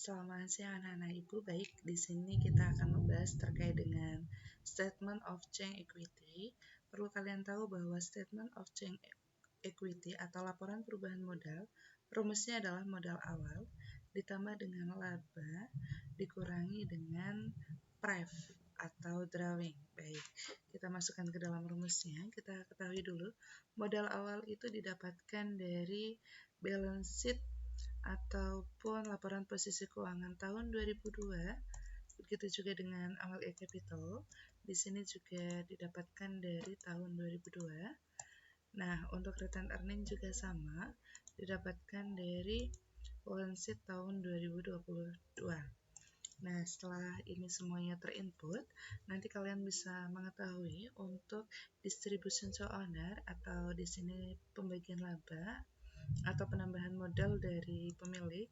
Selamat siang anak-anak Ibu. Baik, di sini kita akan membahas terkait dengan statement of change equity. Perlu kalian tahu bahwa statement of change equity atau laporan perubahan modal, rumusnya adalah modal awal ditambah dengan laba dikurangi dengan pref atau drawing. Baik, kita masukkan ke dalam rumusnya. Kita ketahui dulu, modal awal itu didapatkan dari balance sheet ataupun laporan posisi keuangan tahun 2002. Begitu juga dengan amal capital. Di sini juga didapatkan dari tahun 2002. Nah, untuk return earning juga sama, didapatkan dari balance sheet tahun 2022. Nah, setelah ini semuanya terinput, nanti kalian bisa mengetahui untuk distribution to owner atau di sini pembagian laba atau penambahan modal dari pemilik.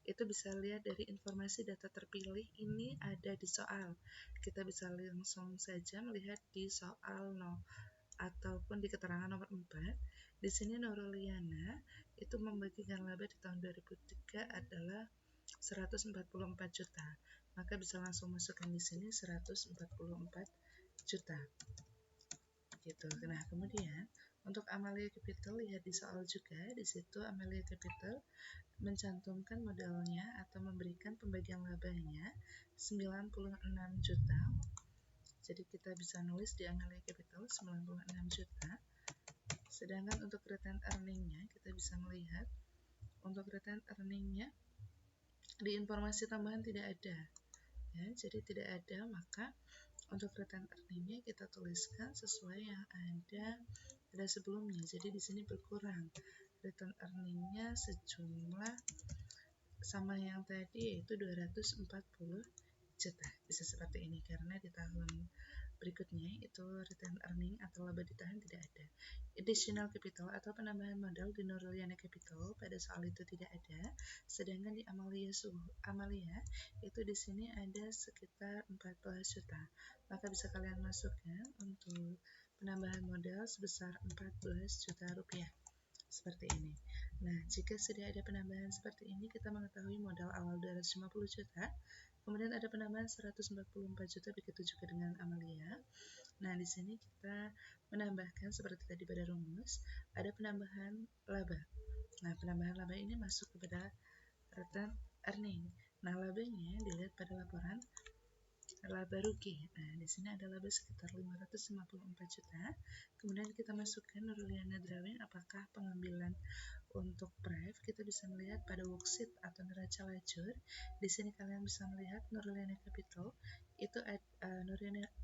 Itu bisa lihat dari informasi data terpilih ini ada di soal. Kita bisa langsung saja melihat di soal ataupun di keterangan nomor 4. Di sini Nurliana itu membagikan laba di tahun 2003 adalah 144 juta. Maka bisa langsung masukkan di sini 144 juta. Gitu. Nah, kemudian untuk Amalia Capital lihat di soal juga. Di situ Amalia Capital mencantumkan modalnya atau memberikan pembagian labanya 96 juta. Jadi kita bisa nulis di Amalia Capital 96 juta. Sedangkan untuk return earningnya kita bisa melihat untuk return earningnya di informasi tambahan tidak ada. Ya, jadi tidak ada, maka untuk return earningnya kita tuliskan sesuai yang ada pada sebelumnya. Jadi di sini berkurang. Return earningnya sejumlah sama yang tadi, yaitu 240 juta. Bisa seperti ini karena di tahun berikutnya itu return earning atau laba ditahan tidak ada. Additional capital atau penambahan modal di Nurliana Capital pada soal itu tidak ada. Sedangkan di Amalia itu di sini ada sekitar 14 juta. Maka bisa kalian masukkan untuk penambahan modal sebesar 14 juta rupiah. Seperti ini. Nah, jika sudah ada penambahan seperti ini, kita mengetahui modal awal 250 juta, kemudian ada penambahan 144 juta, begitu juga dengan Amalia. Nah, di sini kita menambahkan seperti tadi pada rumus, ada penambahan laba. Nah, penambahan laba ini masuk kepada return earning. Nah, labanya dilihat pada laporan laba rugi. Nah, di sini ada laba sekitar 554 juta. Kemudian kita masukkan Nurliana Drawing, apakah pengambilan untuk pref. Kita bisa melihat pada worksheet atau neraca lajur. Di sini kalian bisa melihat Nurliana Capital itu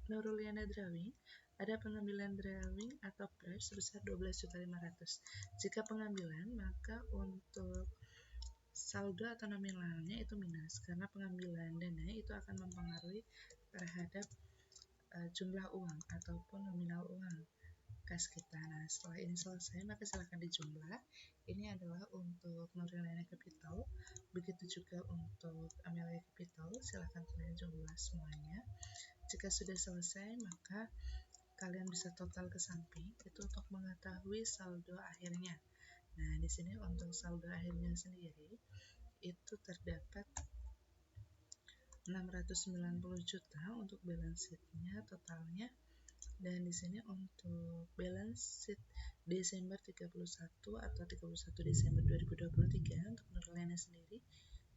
Nurliana Drawing ada pengambilan drawing atau pref sebesar 12.500. Jika pengambilan, maka untuk saldo atau nominalnya itu minus karena pengambilan dana itu akan mempengaruhi terhadap jumlah uang ataupun nominal uang kas kita. Nah, setelah ini selesai, maka silakan dijumlah. Ini adalah untuk Nurliana Capital, begitu juga untuk Amalia Capital. Silakan kalian jumlah semuanya. Jika sudah selesai, maka kalian bisa total ke samping itu untuk mengetahui saldo akhirnya. Nah, di sini untuk saldo akhirnya sendiri itu terdapat 690 juta untuk balance sheet-nya totalnya. Dan di sini untuk balance sheet Desember 31 atau 31 Desember 2023 untuk Nurliana sendiri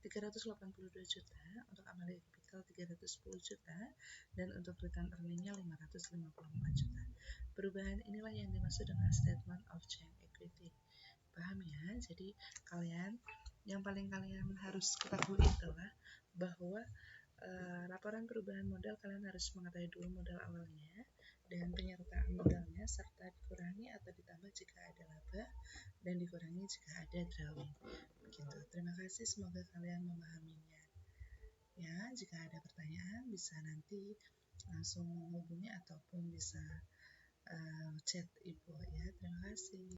382 juta, untuk Amalia Capital 310 juta, dan untuk return earning-nya 554 juta. Perubahan inilah yang dimaksud dengan statement of change equity. Paham ya? Jadi kalian yang paling kalian harus ketahui adalah bahwa laporan perubahan modal kalian harus mengetahui dulu modal awalnya dan penyertaan modalnya serta dikurangi atau ditambah jika ada laba dan dikurangi jika ada drawing. Begitu. Terima kasih, semoga kalian memahaminya. Ya, jika ada pertanyaan bisa nanti langsung menghubungi ataupun bisa chat Ibu ya. Terima kasih.